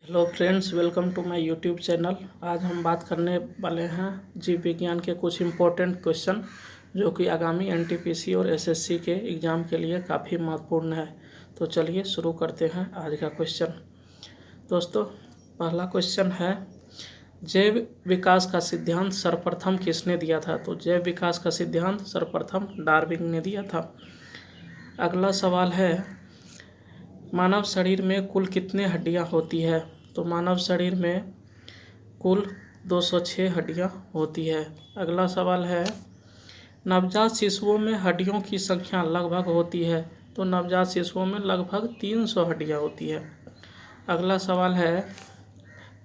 Hello friends, welcome to my YouTube channel. आज हम बात करने वाले हैं जीव विज्ञान के कुछ इम्पोर्टेंट क्वेश्चन जो कि आगामी एनटीपीसी और एसएससी के एग्ज़ाम के लिए काफ़ी महत्वपूर्ण है। तो चलिए शुरू करते हैं आज का क्वेश्चन। दोस्तों, पहला क्वेश्चन है, जैव विकास का सिद्धांत सर्वप्रथम किसने दिया था? तो जैव विकास का सिद्धांत सर्वप्रथम डार्विन ने दिया था। अगला सवाल है, मानव शरीर में कुल कितने हड्डियां होती है? तो मानव शरीर में कुल 206 हड्डियां होती है। अगला सवाल है, नवजात शिशुओं में हड्डियों की संख्या लगभग होती है? तो नवजात शिशुओं में लगभग 300 हड्डियां होती है। अगला सवाल है,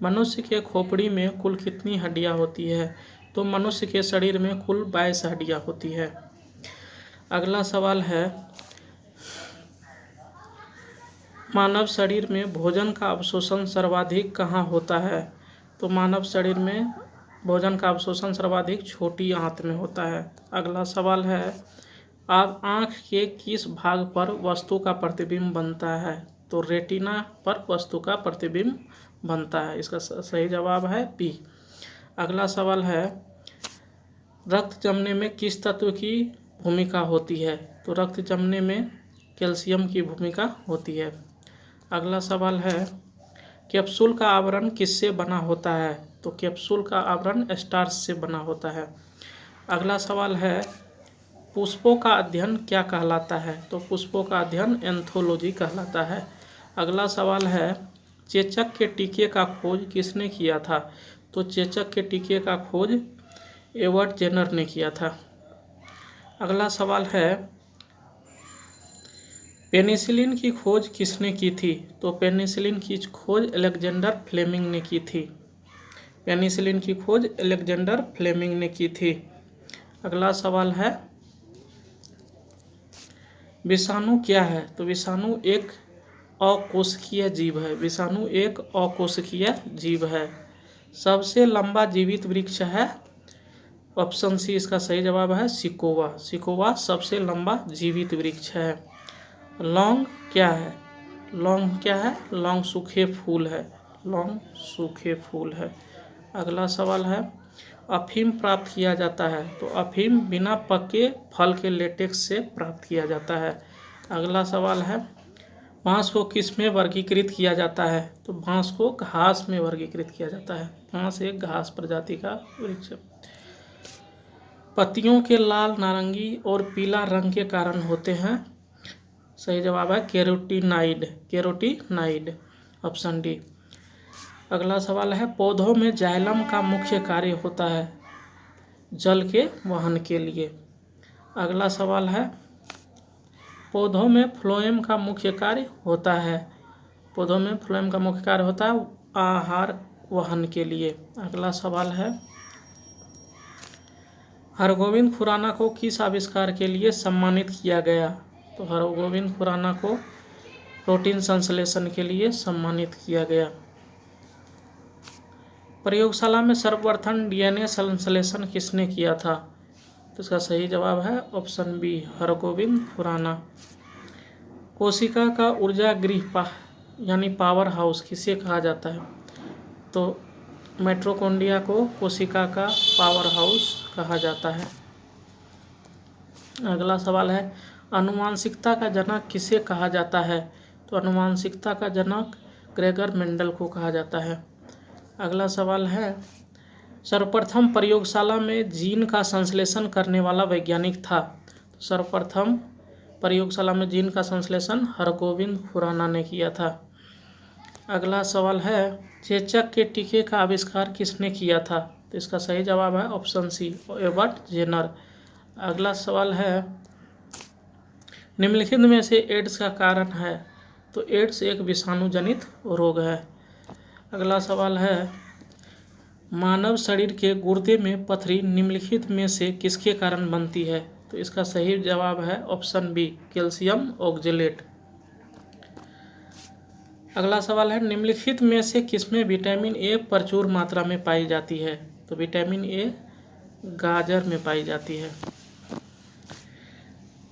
मनुष्य के खोपड़ी में कुल कितनी हड्डियां होती है? तो मनुष्य के शरीर में कुल 22 हड्डियां होती है। अगला सवाल है, मानव शरीर में भोजन का अवशोषण सर्वाधिक कहाँ होता है? तो मानव शरीर में भोजन का अवशोषण सर्वाधिक छोटी आंत में होता है। अगला सवाल है, अब आँख के किस भाग पर वस्तु का प्रतिबिंब बनता है? तो रेटिना पर वस्तु का प्रतिबिंब बनता है। इसका सही जवाब है बी। अगला सवाल है, रक्त जमने में किस तत्व की भूमिका होती है? तो रक्त जमने में कैल्शियम की भूमिका होती है। अगला सवाल है, कैप्सूल का आवरण किससे बना होता है? तो कैप्सूल का आवरण स्टार्च से बना होता है। अगला सवाल है, पुष्पों का अध्ययन क्या कहलाता है? तो पुष्पों का अध्ययन एंथोलॉजी कहलाता है। अगला सवाल है, चेचक के टीके का खोज किसने किया था? तो चेचक के टीके का खोज एडवर्ड जेनर ने किया था। अगला सवाल है, पेनिसिलिन की खोज किसने की थी? तो पेनिसिलिन की खोज अलेक्जेंडर फ्लेमिंग ने की थी। पेनिसिलिन की खोज अलेक्जेंडर फ्लेमिंग ने की थी। अगला सवाल है, विषाणु क्या है? तो विषाणु एक अकोशिकीय जीव है। विषाणु एक अकोशिकीय जीव है। सबसे लंबा जीवित वृक्ष है? ऑप्शन सी इसका सही जवाब है सिकोवा। सिकोवा सबसे लंबा जीवित वृक्ष है। लौंग क्या है? लौंग क्या है? लौंग सूखे फूल है। लौंग सूखे फूल है। अगला सवाल है, अफीम प्राप्त किया जाता है? तो अफीम बिना पके फल के लेटेक्स से प्राप्त किया जाता है। अगला सवाल है, बांस को किस में वर्गीकृत किया जाता है? तो बांस को घास में वर्गीकृत किया जाता है। बांस एक घास प्रजाति का वृक्ष है। पत्तियों के लाल, नारंगी और पीला रंग के कारण होते हैं? सही जवाब है कैरोटीनाइड। Carotenoid, option D. अगला सवाल है, पौधों में जाइलम का मुख्य कार्य होता है जल के वहन के लिए। अगला सवाल है, पौधों में फ्लोएम का मुख्य कार्य होता है? पौधों में फ्लोएम का मुख्य कार्य होता है आहार वहन के लिए। अगला सवाल है, हरगोविंद खुराना को किस आविष्कार के लिए सम्मानित किया गया? तो हरगोविंद खुराना को प्रोटीन संश्लेषण के लिए सम्मानित किया गया। प्रयोगशाला में सर्वप्रथम डीएनए संश्लेषण किसने किया था? तो इसका सही जवाब है ऑप्शन बी, हरगोविंद खुराना। कोशिका का ऊर्जा गृह यानी पावर हाउस किसे कहा जाता है? तो माइटोकॉन्ड्रिया को कोशिका का पावर हाउस कहा जाता है। अगला सवाल है, आनुवांशिकता का जनक किसे कहा जाता है? तो आनुवांशिकता का जनक ग्रेगर मेंडल को कहा जाता है। अगला सवाल है, सर्वप्रथम प्रयोगशाला में जीन का संश्लेषण करने वाला वैज्ञानिक था? तो सर्वप्रथम प्रयोगशाला में जीन का संश्लेषण हरगोविंद खुराना ने किया था। अगला सवाल है, चेचक के टीके का आविष्कार किसने किया था? तो इसका सही जवाब है ऑप्शन सी, एडवर्ड जेनर। अगला सवाल है, निम्नलिखित में से एड्स का कारण है? तो एड्स एक विषाणु जनित रोग है। अगला सवाल है, मानव शरीर के गुर्दे में पथरी निम्नलिखित में से किसके कारण बनती है? तो इसका सही जवाब है ऑप्शन बी, कैल्शियम ऑक्जेलेट। अगला सवाल है, निम्नलिखित में से किसमें विटामिन ए प्रचुर मात्रा में पाई जाती है? तो विटामिन ए गाजर में पाई जाती है।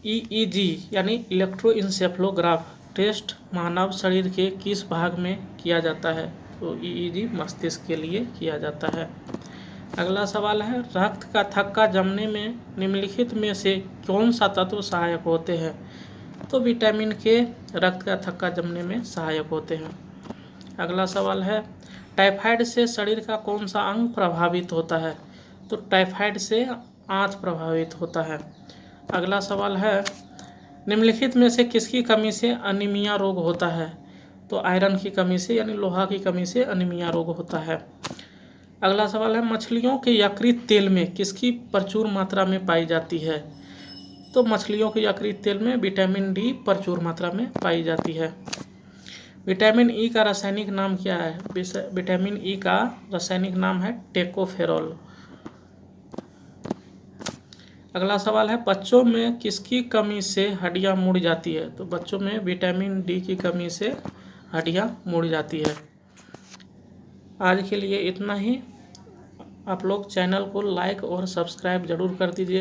ईईजी यानी इलेक्ट्रोइंसेफलोग्राफ टेस्ट मानव शरीर के किस भाग में किया जाता है? तो ईईजी मस्तिष्क के लिए किया जाता है। अगला सवाल है, रक्त का थक्का जमने में निम्नलिखित में से कौन सा तत्व सहायक होते हैं? तो विटामिन के रक्त का थक्का जमने में सहायक होते हैं। अगला सवाल है, टाइफाइड से शरीर का कौन सा अंग प्रभावित होता है? तो टाइफाइड से आंत प्रभावित होता है। अगला सवाल है, निम्नलिखित में से किसकी कमी से अनीमिया रोग होता है? तो आयरन की कमी से यानी लोहा की कमी से अनीमिया रोग होता है। अगला सवाल है, मछलियों के यकृत तेल में किसकी प्रचुर मात्रा में पाई जाती है? तो मछलियों के यकृत तेल में विटामिन डी प्रचुर मात्रा में पाई जाती है। विटामिन ई का रासायनिक नाम क्या है? विटामिन ई का रासायनिक नाम है टेकोफेरॉल। अगला सवाल है, बच्चों में किसकी कमी से हड्डियां मुड़ जाती है? तो बच्चों में विटामिन डी की कमी से हड्डियां मुड़ जाती है। आज के लिए इतना ही। आप लोग चैनल को लाइक और सब्सक्राइब जरूर कर दीजिए।